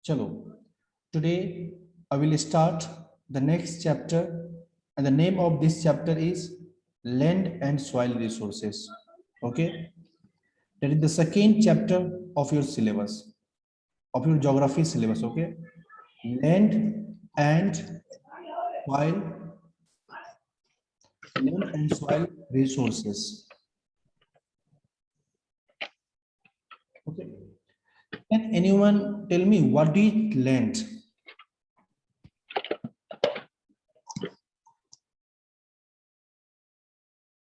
Chalo. Today I will start the next chapter, and the name of this chapter is Land and Soil Resources. Okay, that is the second chapter of your syllabus, of your geography syllabus. Okay, land and soil, land and soil resources. Okay, can anyone tell me what is land?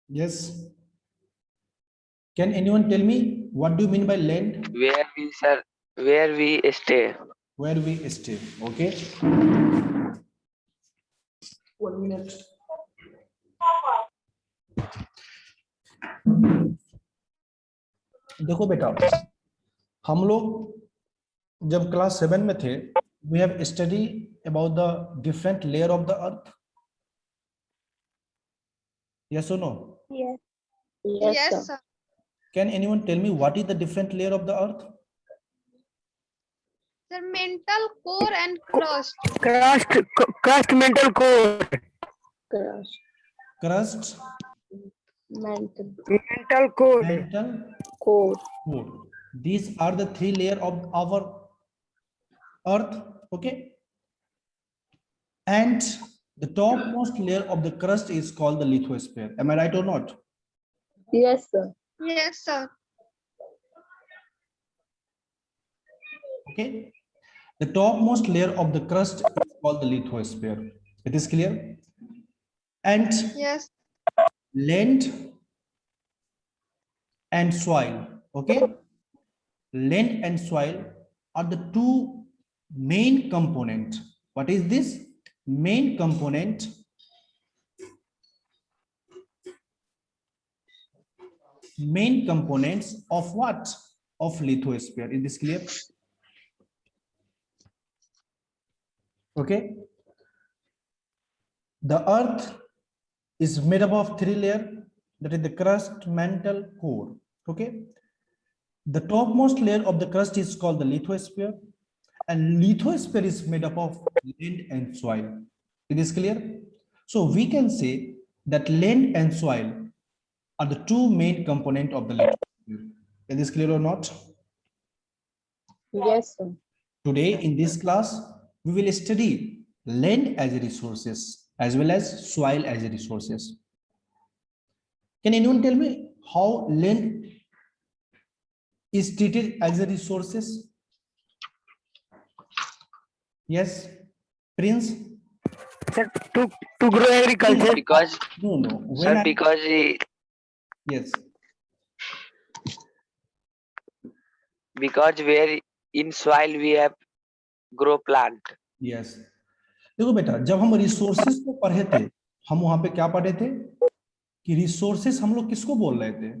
Yes. Can anyone tell me what do you mean by land? Where we stay. Where we stay. Okay. 1 minute. देखो बेटा, हम लोग जब class 7 में थे, we have studied about the different layer of the earth. Yes or no? Yes. Yes, sir. Can anyone tell me what is the different layer of the earth? Sir, mental core and crust. Crust mental core. Crust. Crust, Mantle. Mental core. mantle, Core. core. These are the three layers of our earth. Okay. And the topmost layer of the crust is called the lithosphere. Am I right or not? Yes, sir. Yes, sir. Okay. The topmost layer of the crust is called the lithosphere. It is clear? And Yes. land and soil. Okay. Land and soil are the two main component. What is this? Main component main components of what? Of lithosphere. Is this clear? Okay. The earth is made up of three layers, that is the crust, mantle, core. Okay. The topmost layer of the crust is called the lithosphere, and lithosphere is made up of land and soil. It is clear? So we can say that land and soil are the two main components of the lithosphere. Is this clear or not? Yes, sir. Today in this class, we will study land as a resources as well as soil as a resources. Can anyone tell me how land is treated as a resources? Yes, Prince? Sir, to grow agriculture. Because no, when yes, because where in soil we have grow plant. yes. देखो बेटा, जब हम resources को पढ़े थे, हम वहां पे क्या पढ़े थे कि रिसोर्सेस हम लोग किसको बोल रहे थे?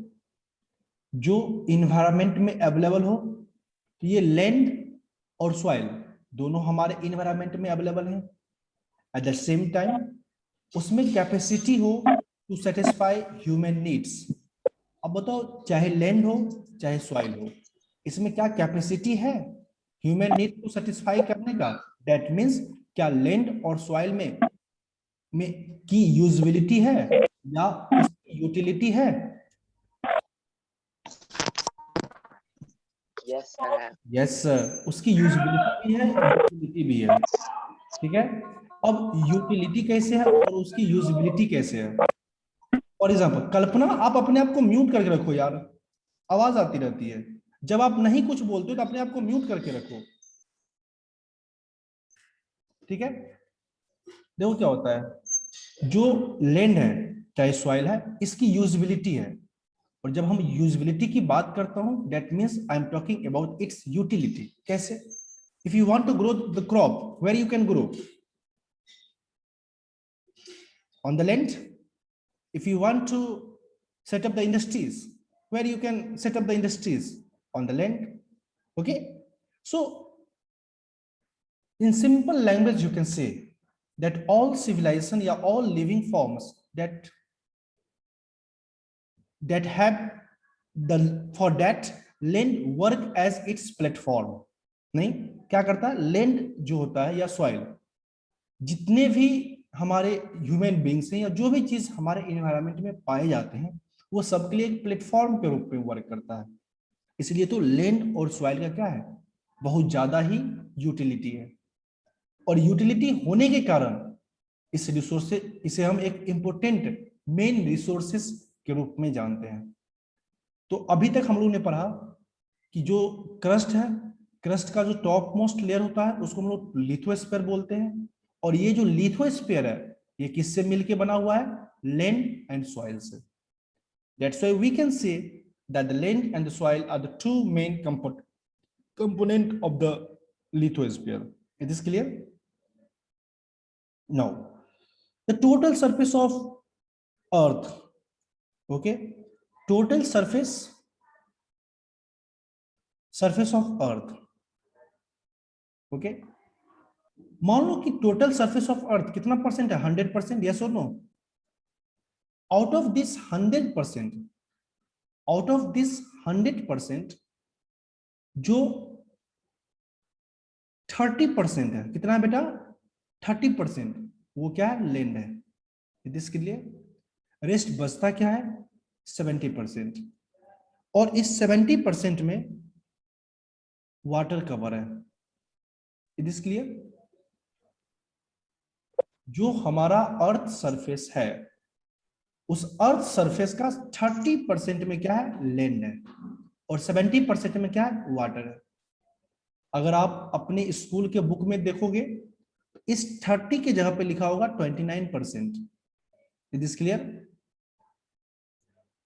जो इन्वायरमेंट में अवेलेबल हो। तो ये लैंड और सॉइल दोनों हमारे इन्वायरमेंट में अवेलेबल हैं। एट द सेम टाइम उसमें कैपेसिटी हो टू सेटिस्फाई ह्यूमन नीड्स। अब बताओ, चाहे लैंड हो चाहे सॉइल हो, इसमें क्या कैपेसिटी है ह्यूमन नीड को सेटिस्फाई करने का? दैट मींस क्या लैंड और सॉइल में की यूजेबिलिटी है या उसकी यूटिलिटी है? Yes sir. यस सर, उसकी यूजेबिलिटी भी है, यूटिलिटी भी है। ठीक है। अब यूटिलिटी कैसे है और उसकी यूजेबिलिटी कैसे है? फॉर एग्जाम्पल, कल्पना आप अपने आप को म्यूट करके रखो यार, आवाज आती रहती है। जब आप नहीं कुछ बोलते हो तो अपने आप को म्यूट करके रखो। ठीक है। देखो क्या होता है, जो लैंड है चाहे सॉइल है, इसकी यूजेबिलिटी है। और जब हम यूजेबिलिटी की बात करता हूं, that means I am talking about its utility. कैसे? If you want to grow the crop, where you can grow? On the land. If you want to set up the industries, where you can set up the industries? On the land. Okay. So in simple language you can say that all civilization, yeah, all living forms that have the for that land work as its platform. नहीं, क्या करता है, land जो होता है या soil, जितने भी हमारे ह्यूमन बींग्स हैं या जो भी चीज हमारे एनवायरनमेंट में पाए जाते हैं, वो सबके लिए एक प्लेटफॉर्म के रूप में वर्क करता है। इसलिए तो लैंड और सॉइल का क्या है, बहुत ज्यादा ही यूटिलिटी है। और यूटिलिटी होने के कारण इस रिसोर्स इसे हम एक इंपॉर्टेंट मेन रिसोर्सेस के रूप में जानते हैं। तो अभी तक हम लोगों ने पढ़ा कि जो क्रस्ट है, क्रस्ट का जो टॉप मोस्ट लेयर होता है उसको हम लोग लिथोस्फीयर बोलते हैं। और ये जो लिथोस्फीयर है ये किससे मिलके बना हुआ है, लैंड एंड सॉइल से। That's why we can say that the land and the soil are the two main component of the lithosphere. It is clear? Now, the total surface of Earth, okay, total surface of Earth, okay, मान लो कि total surface of earth कितना percent है, 100%, yes और no? Out of this 100%, जो 30% है, कितना है बेटा, 30%, वो क्या है, लैंड है। इसके लिए रेस्ट बचता क्या है, 70%। और इस 70% में वाटर कवर है। इसके लिए जो हमारा अर्थ सरफेस है, उस अर्थ सरफेस का 30% में क्या है, लैंड है, और 70% में क्या है, वाटर है। अगर आप अपने स्कूल के बुक में देखोगे तो इस 30 के जगह पे लिखा होगा 29%। It is clear?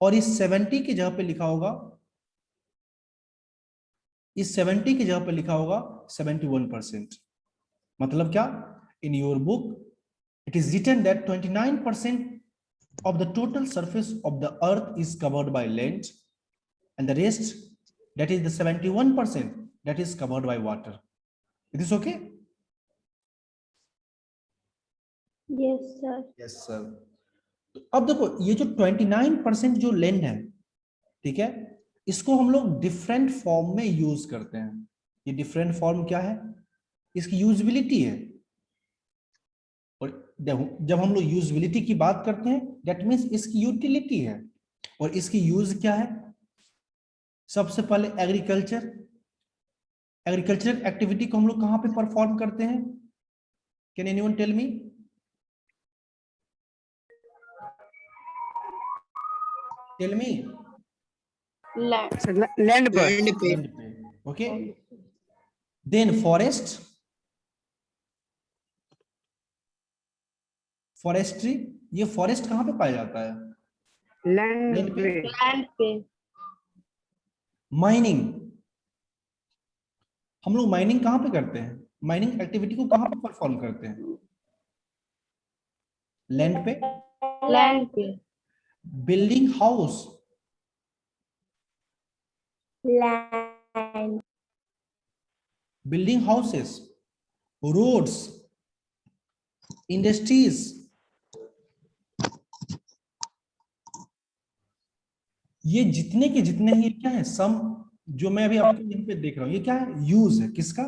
और इस 70 की जगह पे लिखा होगा, इस 70 की जगह पे लिखा होगा 71%। मतलब क्या, in your book it is written that 29% of the total surface of the earth is covered by land, and the rest, that is the 71%, that is covered by water. It is okay? Yes, sir. Yes sir. तो अब देखो ये जो 29% जो land है, ठीक है, इसको हम लोग डिफरेंट फॉर्म में यूज करते हैं। ये डिफरेंट फॉर्म क्या है, इसकी यूजिबिलिटी है। और जब हम लोग यूजिबिलिटी की बात करते हैं, दैट मीन्स इसकी यूटिलिटी है। और इसकी यूज क्या है, सबसे पहले एग्रीकल्चर एक्टिविटी को हम लोग कहां पे परफॉर्म करते हैं, can anyone tell me? Tell me. Land. Land पर। लैंड पे, ओके। देन फॉरेस्ट्री, ये फॉरेस्ट कहां पे पाया जाता है, लैंड लैंड पे। पे। Land पे. माइनिंग, हम लोग माइनिंग कहां पे करते हैं, माइनिंग एक्टिविटी को कहां पे परफॉर्म करते हैं, लैंड पे। Land पे. Building house, Land. Building houses, roads, industries, ये जितने के जितने ही क्या है, सम जो मैं अभी आपको यहाँ पे देख रहा हूँ, ये क्या है, यूज है किसका,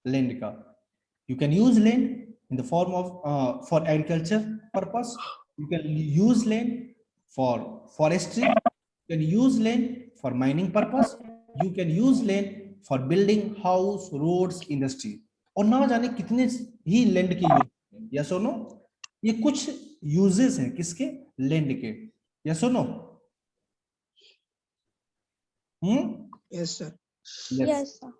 लैंड का। You can use land in the form of for agriculture purpose, you can use land for forestry, you can use land for mining purpose, you can use land for building house, roads, industry, और ना जाने कितने ही land के use. Yes और no? ये कुछ uses हैं किसके, लैंड के। यस और no? Yes sir. Yes, sir.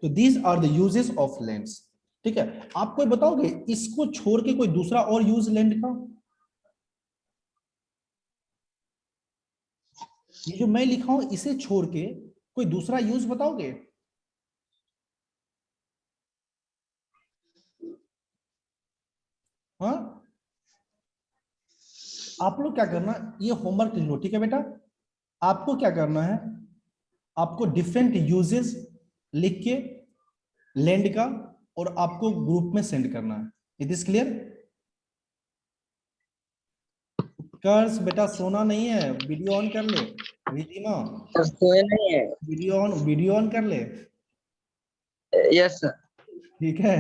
तो these are the uses of lands. ठीक है, आप कोई बताओगे इसको छोड़ के कोई दूसरा और यूज लैंड का, ये जो मैं लिखा हूं इसे छोड़ के कोई दूसरा यूज बताओगे? हाँ, आप लोग क्या करना, ये होमवर्क लिख लो, ठीक है बेटा। आपको क्या करना है, आपको डिफरेंट यूजेस लिख के लैंड का, और आपको ग्रुप में सेंड करना है। It is clear? कर्स बेटा सोना नहीं है, वीडियो ऑन कर ले, रिधिमा सर सोए नहीं है। वीडियो ऑन कर ले। Yes, sir. ठीक है,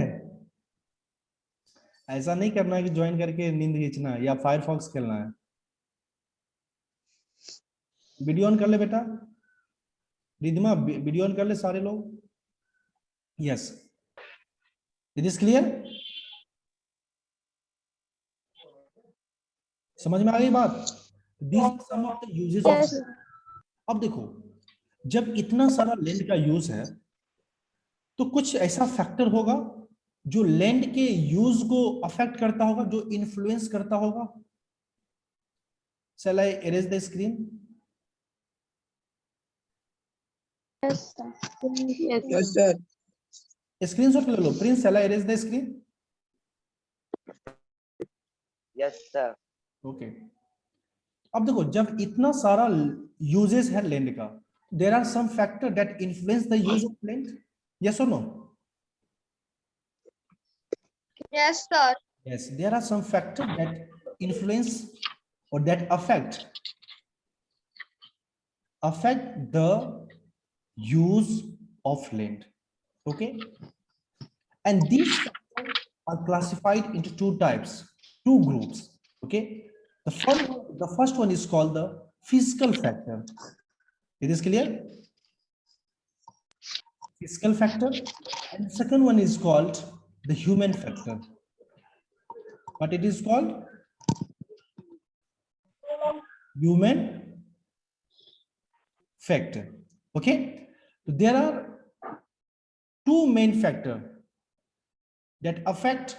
ऐसा नहीं करना है कि ज्वाइन करके नींद खींचना है या फायरफॉक्स खेलना है। वीडियो ऑन कर ले बेटा, रिद्धिमा वीडियो ऑन कर ले सारे लोग। यस, इट इज क्लियर, समझ में आ गई बात? This are some of the uses of. Yes. अब देखो, जब इतना सारा लैंड का यूज है तो कुछ ऐसा फैक्टर होगा जो लैंड के यूज को अफेक्ट करता होगा, जो इन्फ्लुएंस करता होगा। Shall I erase the screen? Yes, sir. Yes, Yes, sir. Screenshot ले लो Prince. Shall I erase the screen? Yes, sir. Okay, अब देखो, जब इतना सारा यूजेस है लैंड का, there are some factor that influence the use of land. Yes और no? Yes, sir. Yes, there are some factors that influence or that affect the use of land. Okay, and these factors are classified into two types, two groups. Okay, the first one is called the physical factor. It is clear? Physical factor. And the second one is called the human factor. What it is called? Human factor. Okay, so there are two main factors that affect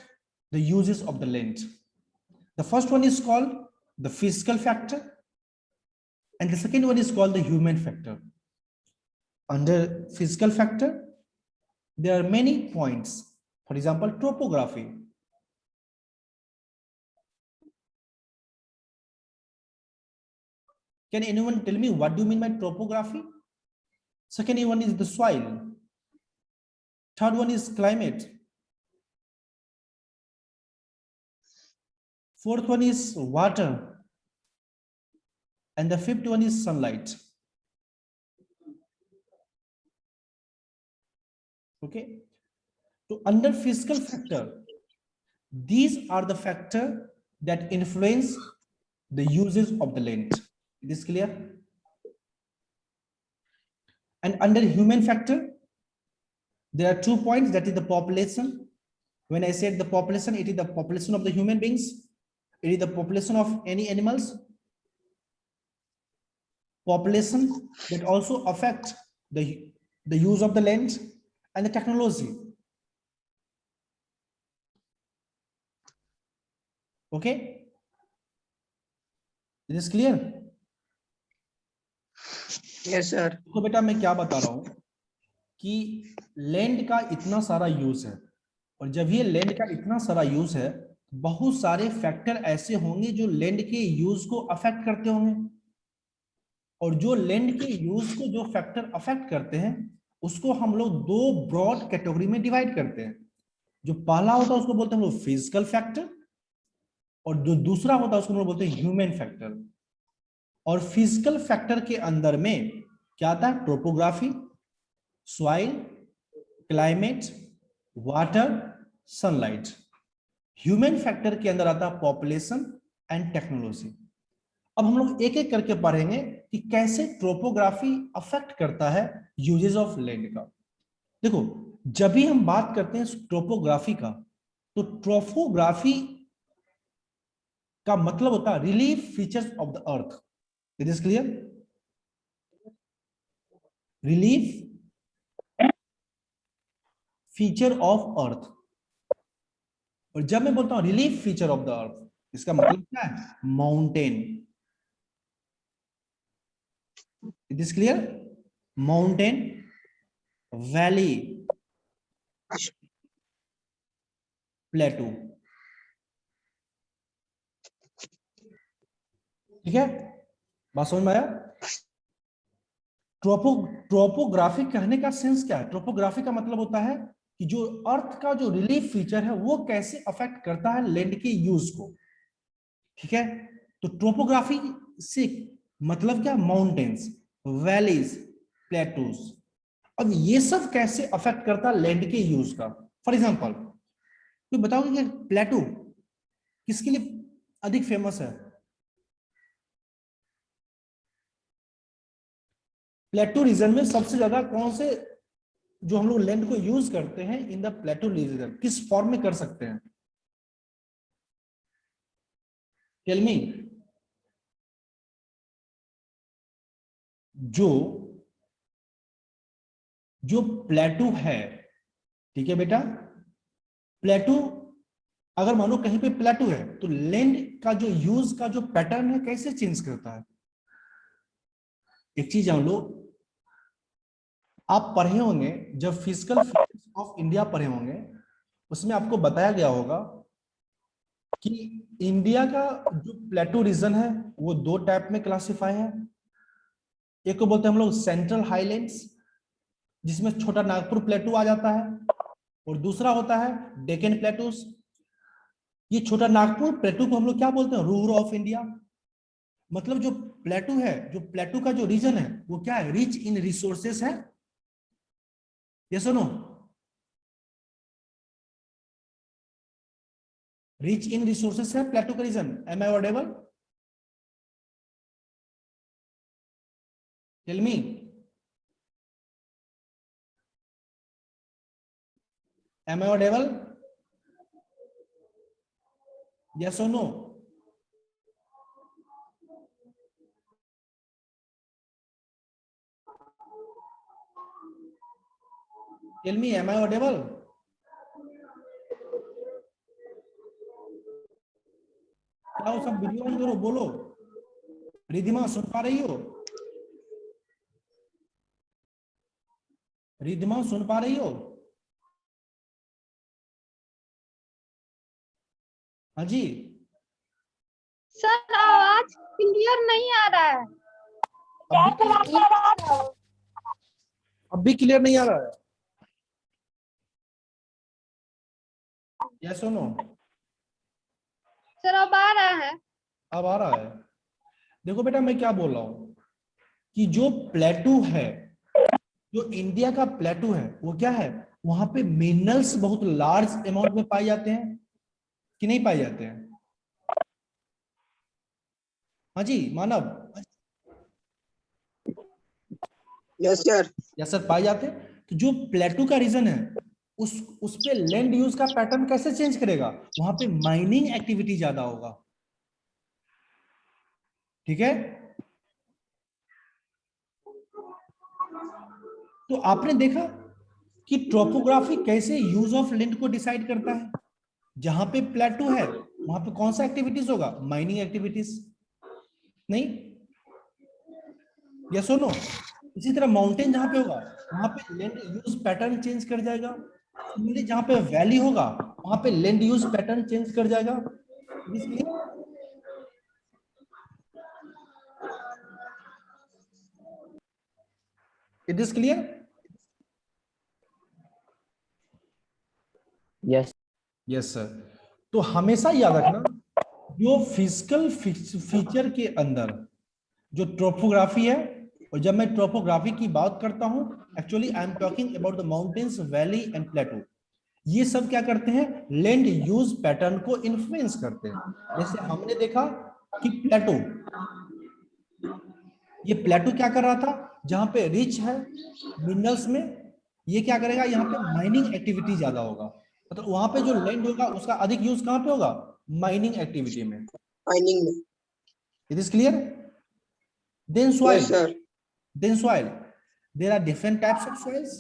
the uses of the land. The first one is called the physical factor, and the second one is called the human factor. Under physical factor, there are many points. For example, topography. Can anyone tell me what do you mean by topography? Second one is the soil. Third one is climate. Fourth one is water. And the fifth one is sunlight. Okay. So under physical factor, these are the factors that influence the uses of the land. It is clear? And under human factor, there are 2 points, that is the population. When I said the population, it is the population of the human beings. It is the population of any animals. Population that also affect the use of the land, and the technology. Okay? It is clear? Yes, sir. तो बेटा मैं क्या बता रहा हूं कि land का इतना सारा यूज है, और जब ये लैंड का इतना सारा यूज है, बहुत सारे फैक्टर ऐसे होंगे जो लैंड के यूज को अफेक्ट करते होंगे, और जो लैंड के यूज को जो फैक्टर अफेक्ट करते हैं उसको हम लोग दो ब्रॉड कैटेगरी में डिवाइड करते हैं। जो पहला होता है उसको बोलते हैं हम लोग फिजिकल फैक्टर, और जो दूसरा होता है उसको हम लोग बोलते हैं ह्यूमन फैक्टर। और फिजिकल फैक्टर के अंदर में क्या आता है? Topography, soil, climate, water, sunlight. Human factor के अंदर आता है पॉपुलेशन एंड टेक्नोलॉजी। अब हम लोग एक एक करके पढ़ेंगे कि कैसे ट्रोपोग्राफी अफेक्ट करता है यूजेस ऑफ लैंड का। देखो, जब भी हम बात करते हैं ट्रोपोग्राफी का, तो ट्रोपोग्राफी का मतलब होता है relief features of the earth. It is clear? Relief feature of earth. और जब मैं बोलता हूं relief feature of the earth, इसका मतलब क्या है? Mountain. It is clear? Mountain, valley, प्लेटू। ठीक है, बात समझ में आया? ट्रोपोग्राफी कहने का सेंस क्या है? ट्रोपोग्राफी का मतलब होता है कि जो अर्थ का जो रिलीफ फीचर है वो कैसे अफेक्ट करता है लैंड के यूज को। ठीक है, तो ट्रोपोग्राफी से मतलब क्या? Mountains, valleys, plateaus. अब ये सब कैसे अफेक्ट करता लैंड के यूज का? फॉर एग्जांपल कोई बताओगे कि प्लेटू किसके लिए अधिक फेमस है? प्लेटू रीजन में सबसे ज्यादा कौन से जो हम लोग लैंड को यूज करते हैं इन द प्लेटू रीजन, किस फॉर्म में कर सकते हैं? Tell me. जो प्लेटू है, ठीक है बेटा, प्लेटू अगर मानो कहीं पे प्लेटू है तो लैंड का जो यूज का जो पैटर्न है कैसे चेंज करता है? एक चीज जान लो, आप पढ़े होंगे जब फिजिकल फीचर्स ऑफ इंडिया पढ़े होंगे, उसमें आपको बताया गया होगा कि इंडिया का जो प्लेटू रीजन है वो दो टाइप में क्लासिफाई है। एक को बोलते हैं हम लोग सेंट्रल हाईलैंड्स, जिसमें छोटा नागपुर प्लेटू आ जाता है, और दूसरा होता है डेक्कन प्लेटूस। ये छोटा नागपुर प्लेटू को हम लोग क्या बोलते हैं? Ruhr of India. मतलब जो प्लेटू है, जो प्लेटू का जो रीजन है वो क्या है? रिच इन रिसोर्सेस है। ये सुनो, रिच इन रिसोर्सेस है प्लेटू का region. Am I audible? Tell me. Am I audible? Yes और no? Tell me, am I audible? क्या हो, सब वीडियो ऑन करो, बोलो। रिधिमा सुन पा रही हो? रिधिमा सुन पा रही हो? हाँ जी। सर आवाज क्लियर नहीं आ रहा है। अब भी क्लियर नहीं आ रहा है? यस और नो? सर अब आ रहा है। अब आ रहा है। देखो बेटा, मैं क्या बोल रहा हूं कि जो प्लेटू है, जो इंडिया का प्लेटू है, वो क्या है? वहां पे मिनरल्स बहुत लार्ज अमाउंट में पाए जाते हैं कि नहीं पाए जाते हैं? हाँ जी Manav? Yes sir. Yes sir, पाए जाते हैं। तो जो प्लेटू का रीजन है, उस पे लैंड यूज का पैटर्न कैसे चेंज करेगा? वहां पे माइनिंग एक्टिविटी ज्यादा होगा, ठीक है? तो आपने देखा कि ट्रोपोग्राफी कैसे यूज ऑफ लैंड को डिसाइड करता है। जहां पे प्लेटू है वहां पे कौन सा एक्टिविटीज होगा? माइनिंग एक्टिविटीज, नहीं? यस और नो? इसी तरह माउंटेन जहां पे होगा वहां पे लैंड यूज पैटर्न चेंज कर जाएगा। जहां पे वैली होगा वहां पे लैंड यूज पैटर्न चेंज कर जाएगा। इसलिए it is clear? Yes. Yes sir. तो हमेशा याद रखना, जो फिजिकल फीचर के अंदर जो ट्रोपोग्राफी है, और जब मैं ट्रोपोग्राफी की बात करता हूं, actually I am talking about the mountains, valley and प्लेटू। ये सब क्या करते हैं? लैंड यूज पैटर्न को इन्फ्लुएंस करते हैं। जैसे हमने देखा कि प्लेटू, ये प्लेटू क्या कर रहा था? जहां पे रिच है मिनरल्स में, ये क्या करेगा? यहाँ पे माइनिंग एक्टिविटी ज्यादा होगा। मतलब वहां पे जो लैंड होगा उसका अधिक यूज कहां पे होगा? माइनिंग एक्टिविटी में। माइनिंग में। It is clear? Then soil. Yes sir. Then soil, there are different types of soils.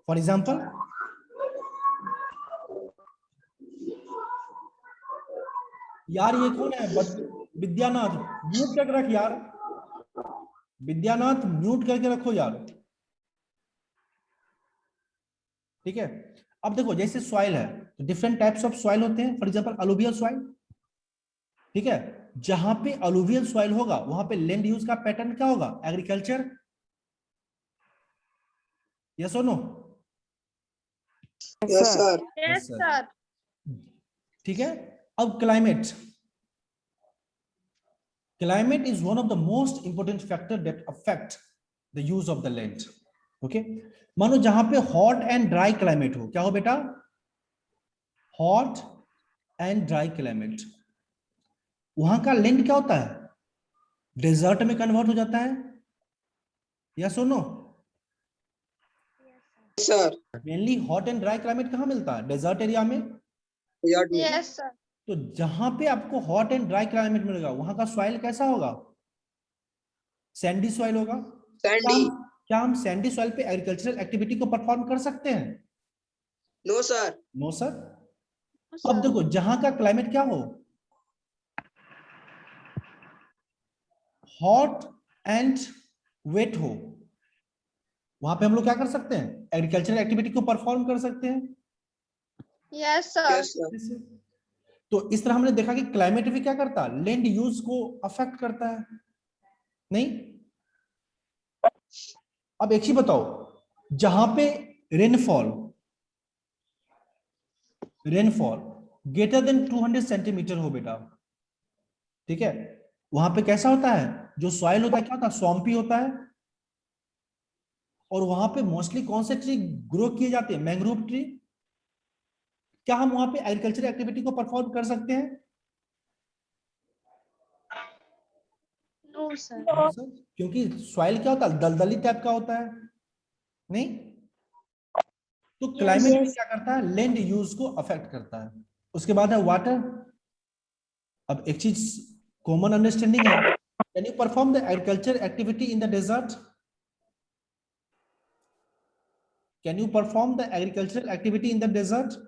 For example, यार ये कौन है? विद्यानाथ, म्यूट करके रख यार। विद्यानाथ म्यूट करके रखो यार, ठीक है? अब देखो, जैसे सॉइल है तो डिफरेंट टाइप्स ऑफ सॉइल होते हैं। फॉर एग्जांपल अलुवियल सॉइल, ठीक है? जहां पे अलुवियल सॉइल होगा वहां पे लैंड यूज का पैटर्न क्या होगा? एग्रीकल्चर। यस और no? Yes sir. Yes sir. ठीक है। अब climate, climate is one of the most important factor that affect the use of the land. Okay, मानो जहां पे हॉट एंड ड्राई क्लाइमेट हो, क्या हो बेटा? हॉट एंड ड्राई क्लाइमेट, वहां का लैंड क्या होता है? डेजर्ट में कन्वर्ट हो जाता है, या सुनो? Yes, sir. Mainly hot and dry climate कहाँ मिलता है? डेजर्ट एरिया में। Desert में. Yes, sir. तो जहां पे आपको हॉट एंड ड्राई क्लाइमेट मिलेगा, वहां का सॉइल कैसा होगा? सैंडी सॉइल होगा। Sandy. क्या हम सैंडी सॉइल पे एग्रीकल्चरल एक्टिविटी को परफॉर्म कर सकते हैं? No, sir. No sir. No, अब sir. देखो, जहां का क्लाइमेट क्या हो, हॉट एंड वेट हो, वहां पे हम लोग क्या कर सकते हैं? एग्रीकल्चरल एक्टिविटी को परफॉर्म कर सकते हैं। Yes, sir. Yes, sir. तो इस तरह हमने देखा कि क्लाइमेट भी क्या करता है? लैंड यूज को अफेक्ट करता है, नहीं? अब एक चीज बताओ, जहां पे रेनफॉल ग्रेटर देन 200 सेंटीमीटर हो बेटा, ठीक है, वहां पे कैसा होता है? जो सॉइल होता है क्या होता है? स्वैम्पी होता है। और वहां पे मोस्टली कौन से ट्री ग्रो किए जाते हैं? Mangrove tree. क्या हम वहां पे एग्रीकल्चर एक्टिविटी को परफॉर्म कर सकते हैं? No, sir. क्योंकि सॉइल क्या होता है? दलदली टाइप का होता है, नहीं? तो क्लाइमेट भी क्या करता है? लैंड यूज को अफेक्ट करता है। उसके बाद है वाटर। अब एक चीज कॉमन अंडरस्टैंडिंग है, can you perform the agriculture activity in the desert? Can you perform the agricultural activity in the desert?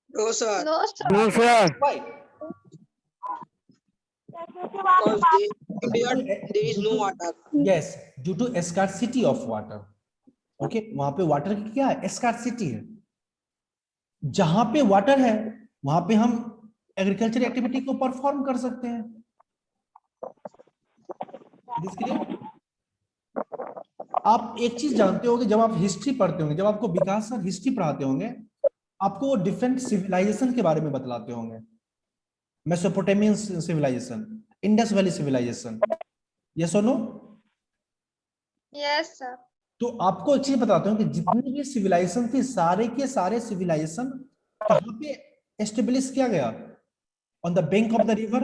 No, sir. No, sir. No, sir. Why? Because in desert there is no water. Yes, due to scarcity of water. Okay, वहां पे water की क्या है? Scarcity है। जहां पे water है, वहां पे हम एग्रीकल्चर एक्टिविटी को परफॉर्म कर सकते हैं। This clear? आप एक चीज जानते होंगे, जब आप हिस्ट्री पढ़ते होंगे, जब आपको विकास सर हिस्ट्री पढ़ाते होंगे, आपको वो डिफरेंट सिविलाइजेशन के बारे में बतलाते होंगे। Mesopotamian civilization, Indus valley civilization, yes और नो? Yes, sir. तो आपको एक चीज बताता हूँ कि जितनी भी सिविलाइजेशन थी, सारे के सारे सिविलाइजेशन कहां पे एस्टेब्लिश किया गया? On the bank of the river.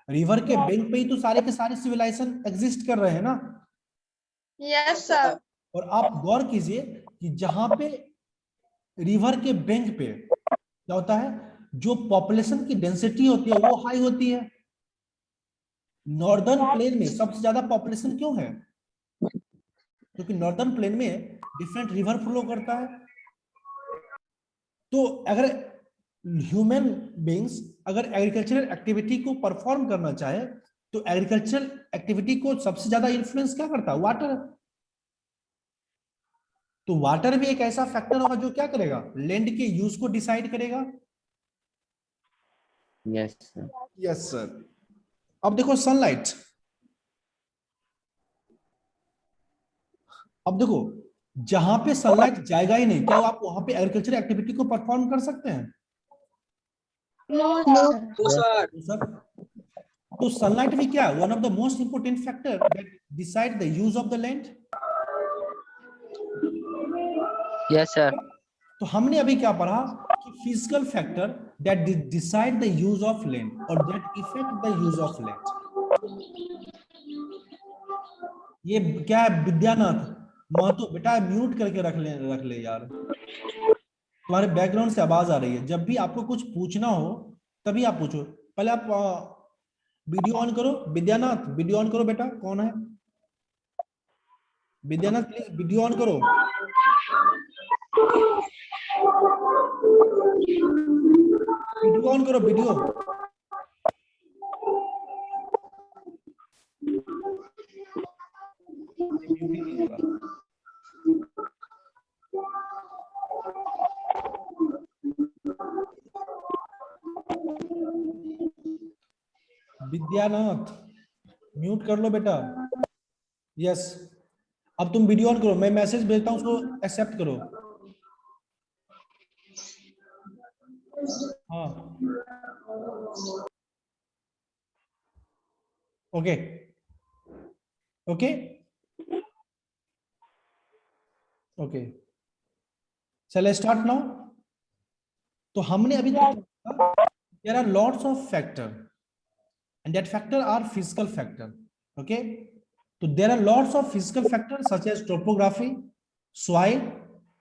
River के बैंक पे ही तो सारे के सारे सिविलाइजेशन एग्जिस्ट कर रहे हैं ना। Yes, sir. और आप गौर कीजिए कि जहां पे रिवर के बैंक पे क्या होता है? जो पॉपुलेशन की डेंसिटी होती है वो हाई होती है। नॉर्दर्न प्लेन में सबसे ज्यादा पॉपुलेशन क्यों है? क्योंकि नॉर्दर्न प्लेन में डिफरेंट रिवर फ्लो करता है। तो अगर ह्यूमन बीइंग्स अगर एग्रीकल्चरल एक्टिविटी को परफॉर्म करना चाहे, तो एग्रीकल्चरल एक्टिविटी को सबसे ज्यादा इन्फ्लुएंस क्या करता है? वाटर। तो वाटर भी एक ऐसा फैक्टर होगा जो क्या करेगा? लैंड के यूज को डिसाइड करेगा। Yes, sir. Yes sir. अब देखो सनलाइट, अब देखो जहां पे सनलाइट जाएगा ही नहीं, क्या आप वहां पे एग्रीकल्चर एक्टिविटी को परफॉर्म कर सकते हैं? No, sir. No, sir. तो सर, तो सनलाइट भी क्या है? One of the most important factor that decide the use of the land. Yes, sir. तो हमने अभी क्या पढ़ा कि physical factor that decide the use of land और that affect the use of land. ये क्या है विद्यानाथ महतो? बेटा म्यूट करके रख ले यार, तुम्हारे बैकग्राउंड से आवाज आ रही है। जब भी आपको कुछ पूछना हो तभी आप पूछो। पहले आप वीडियो ऑन करो। विद्यानाथ वीडियो ऑन करो बेटा। कौन है विद्यानाथ? प्लीज वीडियो ऑन करो। वीडियो ऑन करो, वीडियो। विद्यानाथ म्यूट कर लो बेटा। यस, अब तुम वीडियो ऑन करो। मैं मैसेज भेजता हूँ, उसको एक्सेप्ट करो। हाँ, ओके। ओके ओके, चलिए स्टार्ट नाउ। तो हमने अभी तक there are lots of factor and that factor are physical factor. Okay, so there are lots of physical factors such as topography, soil,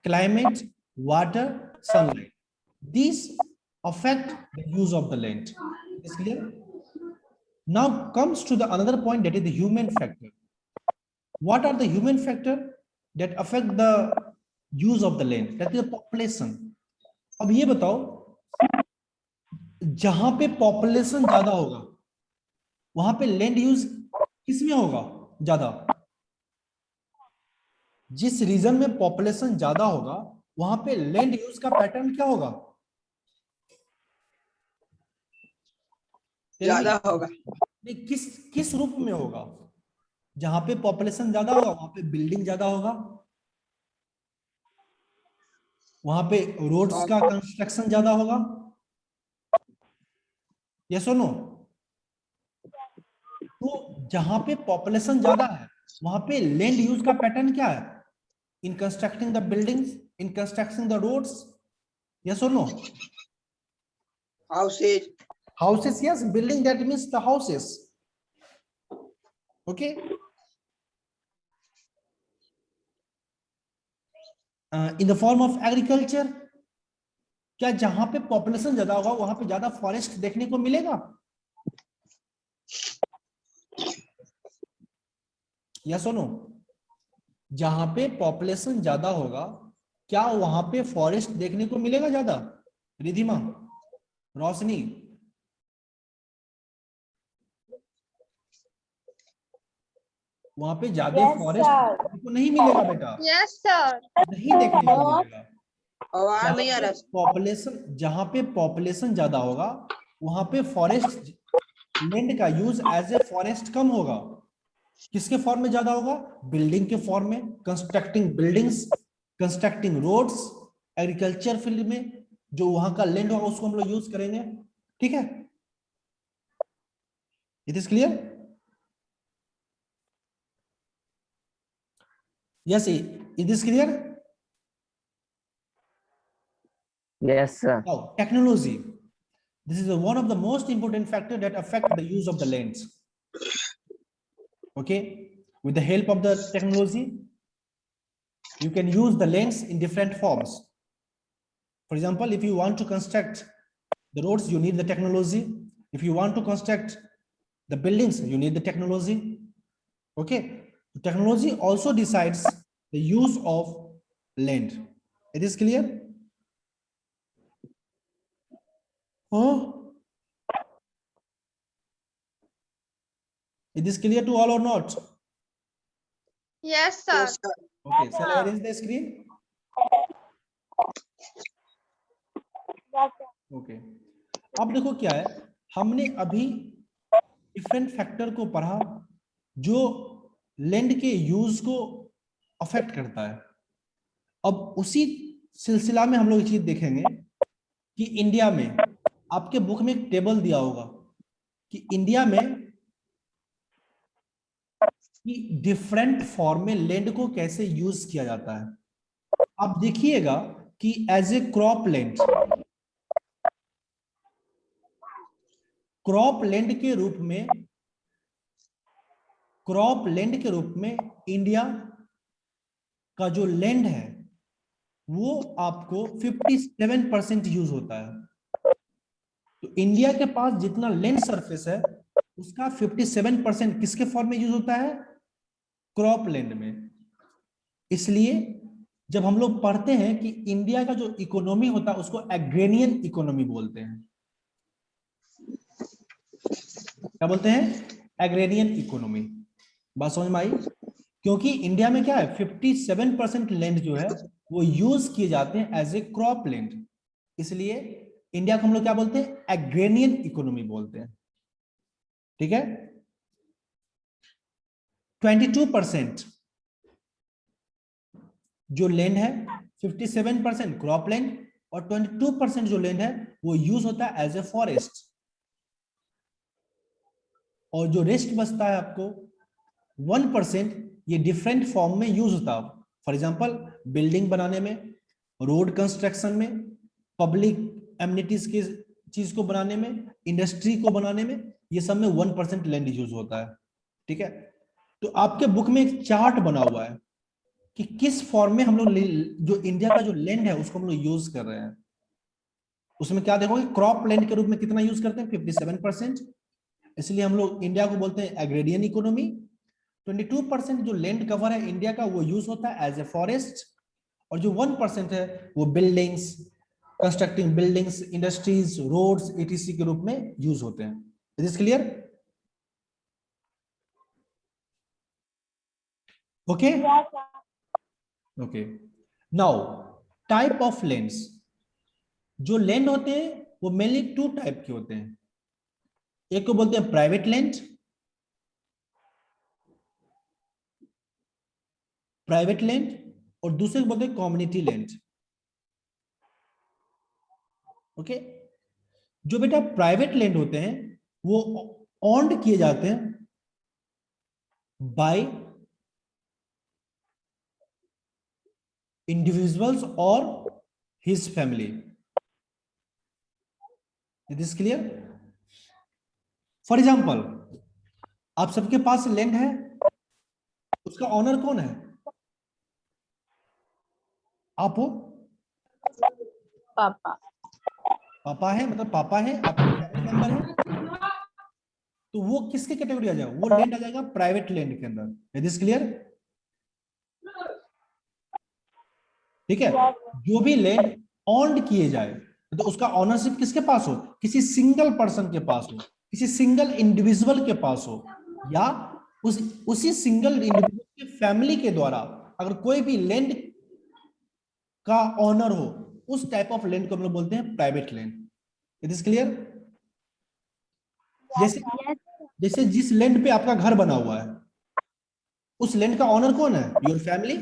climate, water, sunlight. These affect the use of the land. Is clear? Now comes to the another point, that is the human factor. What are the human factor that affect the use of the land? That is the population. अब ये बताओ, जहां पे population ज्यादा होगा वहां पे land use किसमें होगा ज्यादा? जिस रीजन में पॉपुलेशन ज्यादा होगा वहां पे लैंड यूज का पैटर्न क्या होगा? ज्यादा होगा। नहीं, किस रूप में होगा? जहां पे पॉपुलेशन ज्यादा होगा वहां पे बिल्डिंग ज्यादा होगा, वहां पे रोड्स का कंस्ट्रक्शन ज्यादा होगा। ये सुनो, तो जहां पे पॉपुलेशन ज्यादा है वहां पे लैंड यूज का पैटर्न क्या है? In constructing the buildings, in constructing the roads, yes और no? Houses. Houses, yes, building, that means the houses. Okay. In the form of agriculture, क्या जहां पे पॉपुलेशन ज्यादा होगा वहां पे ज्यादा फॉरेस्ट देखने को मिलेगा? या सुनो, जहां पे पॉपुलेशन ज्यादा होगा क्या वहां पे फॉरेस्ट देखने को मिलेगा ज्यादा? रिधिमा, रोशनी, वहां पे ज्यादा फॉरेस्ट देखने को नहीं मिलेगा बेटा, Yes, sir. नहीं देखने को मिलेगा। आवाज नहीं आ रहा। पॉपुलेशन, जहां पे पॉपुलेशन ज्यादा होगा वहां पे फॉरेस्ट लैंड का यूज एज ए फॉरेस्ट कम होगा। किसके फॉर्म में ज्यादा होगा? बिल्डिंग के फॉर्म में, constructing buildings, constructing roads, agriculture field में जो वहां का लैंड होगा उसको हम लोग यूज करेंगे। ठीक है, it is clear? Yes, it is clear? Yes, sir. Now, technology. This is one of the most important factors that affect the use of the lands. Okay, with the help of the technology, you can use the lands in different forms. For example, if you want to construct the roads, you need the technology. If you want to construct the buildings, you need the technology. Okay, technology also decides the use of land. It is clear? Oh, it is clear to all or not? Yes, sir. Yes, sir. Okay, shall I arrange the screen? Okay. अब देखो क्या है, हमने अभी different factor को पढ़ा जो land के यूज को अफेक्ट करता है। अब उसी सिलसिला में हम लोग एक चीज देखेंगे कि इंडिया में, आपके बुक में एक टेबल दिया होगा कि इंडिया में कि डिफरेंट फॉर्म में लैंड को कैसे यूज किया जाता है। आप देखिएगा कि as a crop land, crop land के रूप में, क्रॉप लैंड के रूप में इंडिया का जो लैंड है वो आपको 57% यूज होता है। तो इंडिया के पास जितना लैंड सरफेस है उसका 57% किसके फॉर्म में यूज होता है? क्रॉप लैंड में। इसलिए जब हम लोग पढ़ते हैं कि इंडिया का जो इकोनॉमी होता है उसको एग्रेनियन इकोनॉमी बोलते हैं। क्या बोलते हैं? एग्रेनियन इकोनॉमी। बात समझ में आई? क्योंकि इंडिया में क्या है, 57% लैंड जो है वो यूज किए जाते हैं एज ए क्रॉप लैंड, इसलिए इंडिया को हम लोग क्या बोलते हैं? एग्रेनियन इकोनॉमी बोलते हैं। ठीक है, 22% जो लैंड है, 57% क्रॉप लैंड और 22% जो लैंड है वो यूज होता है एज ए फॉरेस्ट। और जो रेस्ट बचता है आपको 1% ये डिफरेंट फॉर्म में यूज होता। फॉर एग्जांपल बिल्डिंग बनाने में, रोड कंस्ट्रक्शन में, पब्लिक एमिनिटीज की चीज को बनाने में, इंडस्ट्री को बनाने में, ये सब में 1% लैंड यूज होता है। ठीक है, तो आपके बुक में एक चार्ट बना हुआ है कि किस फॉर्म में हम लोग जो इंडिया का जो लैंड है उसको हम लोग यूज कर रहे हैं। उसमें क्या देखोगे, क्रॉप लैंड के रूप में कितना यूज करते हैं, 57%, इसलिए हम लोग इंडिया को बोलते हैं एग्रेडियन इकोनॉमी। 22% जो लैंड कवर है इंडिया का वो यूज होता है एज ए फॉरेस्ट, और जो 1% है वो buildings, constructing buildings, industries, roads, etc के रूप में यूज होते हैं। Is this clear? Okay okay. Now type of lands, जो लैंड होते हैं वो मेनली 2 टाइप के होते हैं। एक को बोलते हैं प्राइवेट लैंड, और दूसरे को बोलते हैं कम्युनिटी लैंड। ओके, जो बेटा प्राइवेट लैंड होते हैं वो ऑन्ड किए जाते हैं बाय इंडिविजुअल्स और his family. Is this clear? For example आप सबके पास लैंड है, उसका ऑनर कौन है? आप हो? पापा। पापा है, मतलब पापा है, आपके फैमिली मेंबर है, तो वो किसके कैटेगरी आ जाएगा? वो लैंड आ जाएगा प्राइवेट लैंड के अंदर। Is this clear? ठीक है, जो भी लैंड ऑन्ड किए जाए तो उसका ऑनरशिप किसके पास हो? किसी सिंगल पर्सन के पास हो, किसी सिंगल इंडिविजुअल के पास हो, या उसी सिंगल इंडिविजुअल की फैमिली के द्वारा अगर कोई भी लैंड का ऑनर हो, उस टाइप ऑफ लैंड को हम लोग बोलते हैं private land. It is clear? जैसे जिस लैंड पे आपका घर बना हुआ है उस लैंड का ऑनर कौन है? Your family.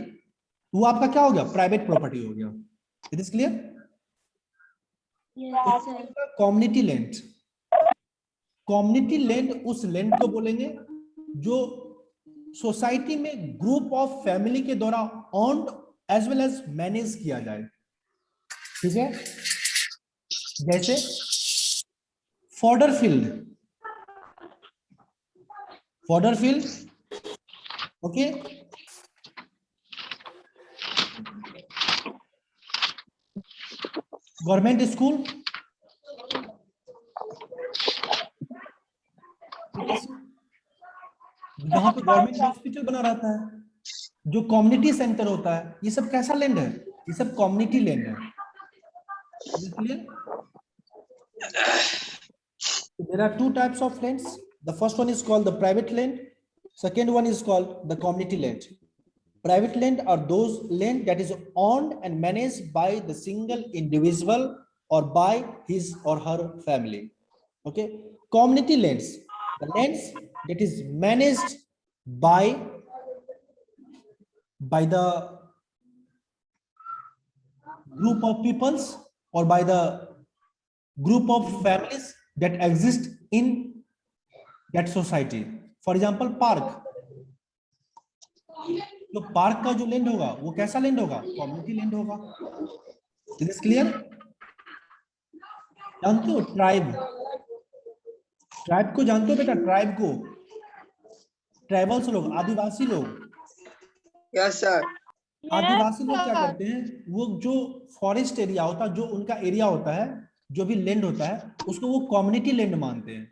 वो आपका क्या हो गया? प्राइवेट प्रॉपर्टी हो गया। It is clear? Community land, community land उस लैंड को बोलेंगे जो सोसाइटी में ग्रुप ऑफ फैमिली के द्वारा owned as well as manage किया जाए। ठीक है, जैसे fodder field, okay, government school, जहां पे गवर्नमेंट हॉस्पिटल बना रहता है, जो कम्युनिटी सेंटर होता है, ये सब कैसा लैंड है? ये सब कम्युनिटी लैंड है। There are 2 types of lands. The first one is called the private land. Second one is called the community land. Private land are those land that is owned and managed by the single individual or by his or her family. Okay. Community lands, the lands that is managed by the group of peoples or by the group of families that exist in that society. For example, park, तो park का जो land होगा वो कैसा land होगा? Community land होगा। Is this clear? जानते हो ट्राइब को जानते हो बेटा? ट्राइब को, ट्राइबल्स लोग, आदिवासी लोग। Yes, sir. आदिवासी लोग क्या करते हैं, वो जो फॉरेस्ट एरिया होता है, जो उनका एरिया होता है, जो भी लैंड होता है, उसको वो कम्युनिटी लैंड मानते हैं,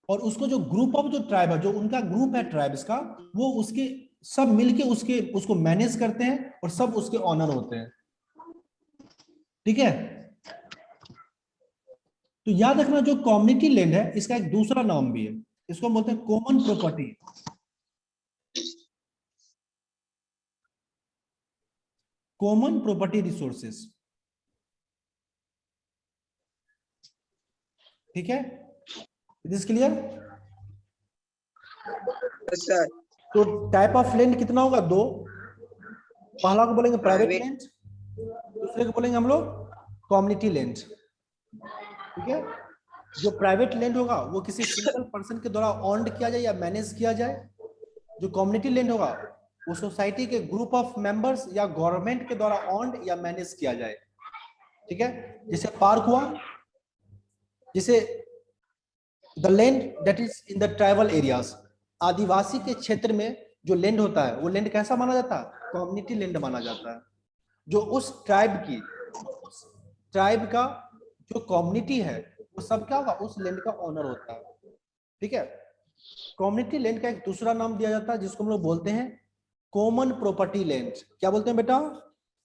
और उसको जो ग्रुप ऑफ जो ट्राइब है, जो उनका ग्रुप है ट्राइब्स का, वो उसके सब मिलके उसको मैनेज करते हैं और सब उसके ऑनर होते हैं। ठीक है, तो याद रखना जो कम्युनिटी लैंड है इसका एक दूसरा नाम भी है, इसको हम बोलते हैं common property. Common property resources. ठीक है, it is clear? Yes, sir. तो टाइप ऑफ लैंड कितना होगा? 2। पहला को बोलेंगे प्राइवेट Private. लैंड, दूसरे को बोलेंगे हम लोग कम्युनिटी लैंड। ठीक है, जो प्राइवेट लैंड होगा वो किसी सिंगल पर्सन के द्वारा ऑन्ड किया जाए या मैनेज किया जाए। जो कम्युनिटी लैंड होगा वो सोसाइटी के ग्रुप ऑफ मेंबर्स या गवर्नमेंट के द्वारा ऑन्ड या मैनेज किया जाए। ठीक है, जैसे पार्क हुआ, जैसे the land that is in the tribal areas, आदिवासी के क्षेत्र में जो लैंड होता है वो लैंड कैसा माना जाता है? कम्युनिटी लैंड माना जाता है। जो उस ट्राइब का जो कम्युनिटी है वो सब क्या होगा? उस लैंड का ऑनर होता है। ठीक है, कम्युनिटी लैंड का एक दूसरा नाम दिया जाता है जिसको हम लोग बोलते हैं कॉमन प्रॉपर्टी लैंड। क्या बोलते हैं बेटा?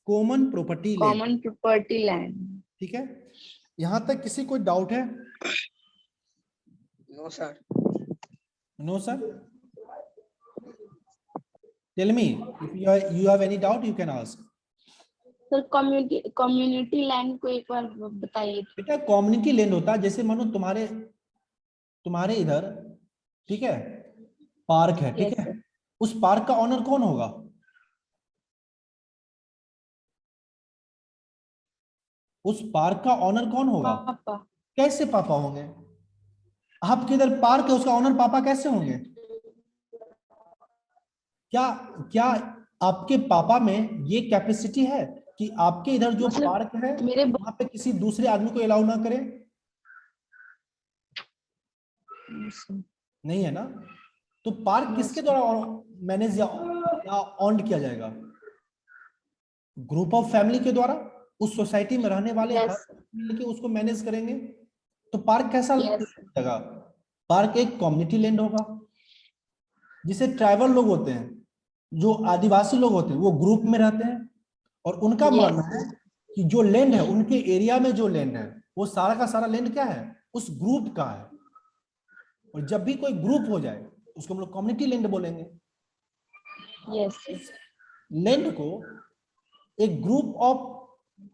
Common property land. Common property land. ठीक है, यहां तक किसी कोई डाउट है? No, sir. No sir, tell me if you have any doubt you can ask। Sir community land को एक बार बताइए। बेटा कम्युनिटी लैंड होता है जैसे मानो तुम्हारे इधर, ठीक है, पार्क है, ठीक Yes, है, sir. उस पार्क का ऑनर कौन होगा? उस पार्क का ऑनर कौन होगा? पापा। कैसे पापा होंगे? आपके इधर पार्क है, उसका ऑनर पापा कैसे होंगे? क्या आपके पापा में ये कैपेसिटी है कि आपके इधर जो मतलब पार्क है मेरे वहां पे किसी दूसरे आदमी को अलाउ ना करें? नहीं है ना। तो पार्क किसके द्वारा मैनेज या ऑन्ड किया जाएगा? ग्रुप ऑफ फैमिली के द्वारा। उस सोसाइटी में रहने वाले Yes. हर मिलके उसको मैनेज करेंगे। तो पार्क कैसा Yes. जगह? पार्क एक कम्युनिटी लैंड होगा। जिसे ट्राइबल लोग होते हैं, जो आदिवासी लोग होते हैं, वो ग्रुप में रहते हैं और उनका Yes. मानना है कि जो लैंड है उनके एरिया में, जो लैंड है वो सारा का सारा लैंड क्या है? उस ग्रुप का है। और जब भी कोई ग्रुप हो जाए उसको हम लोग कम्युनिटी लैंड बोलेंगे। Yes. लैंड को एक ग्रुप ऑफ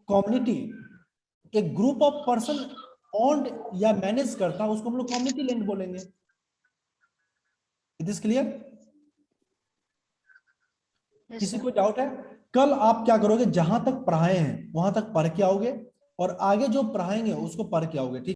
कम्युनिटी, एक ग्रुप ऑफ पर्सन ऑन्ड या मैनेज करता है, उसको हम लोग कम्युनिटी लैंड बोलेंगे। It is clear? Yes, किसी sir. को डाउट है? कल आप क्या करोगे? जहां तक पढ़ाए हैं वहां तक पढ़ के आओगे और आगे जो पढ़ाएंगे उसको पढ़ के आओगे। ठीक।